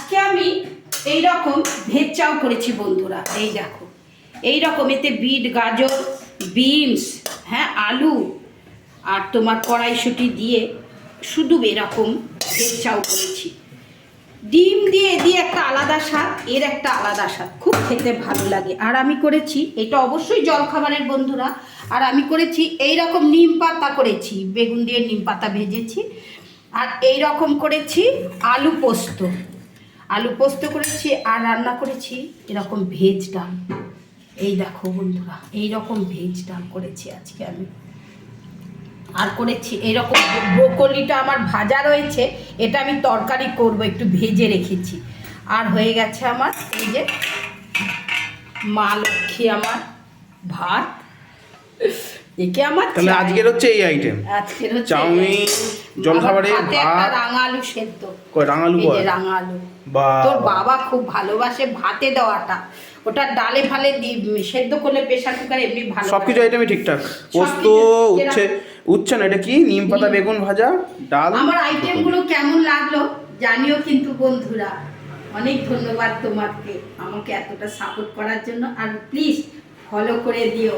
আজকে আমি এই রকম ভেজ চাউ করেছি বন্ধুরা। এই দেখো এই রকম, এতে বিট, গাজর, বিনস, হ্যাঁ আলু আর তোমার কড়াইশুঁটি দিয়ে শুধু এরকম ভেজ চাউ করেছি। ডিম দিয়ে দিয়ে একটা আলাদা স্বাদ, এর একটা আলাদা স্বাদ, খুব খেতে ভালো লাগে। আর আমি করেছি এটা অবশ্যই জলখাবারের বন্ধুরা। আর আমি করেছি এই রকম নিম পাতা করেছি, বেগুন দিয়ে নিম পাতা ভেজেছি। আর এই রকম করেছি আলু পোস্ত, আলু পোস্ত করেছি। আর রান্না করেছি এরকম ভেজ ডাল। এই দেখো বন্ধুরা, এই রকম ভেজ ডাল করেছি আজকে আমি। আর করেছি এইরকম ব্রোকলিটা আমার ভাজা রয়েছে, এটা আমি তরকারি করব, একটু ভেজে রেখেছি। আর হয়ে গেছে আমার এই যে মা লক্ষ্মী আমার ভাত। একে আমার তাহলে আজকের হচ্ছে এই আইটেম, আজকের হচ্ছে চাউমিন, জলখাবারে ভাত, রাঙা আলু সেদ্ধ। কই রাঙালু এই যে বল রাঙা আলু, বা তোর বাবা খুব ভালোবাসে ভাতে দেওয়াটা। ওটা ডালে ফালে সেদ্ধ করলে প্রেশার কুকারে এমনি ভালো। সবকিছু আইটেমই ঠিকঠাক। পোস্ত, উচ্ছে না, এটা কি নিম পাতা বেগুন ভাজা, ডাল। আমার আইটেমগুলো কেমন লাগলো জানিও কিন্তু বন্ধুরা। অনেক ধন্যবাদ তোমাকে আমাকে এতটা সাপোর্ট করার জন্য। আর প্লিজ ফলো করে দিও।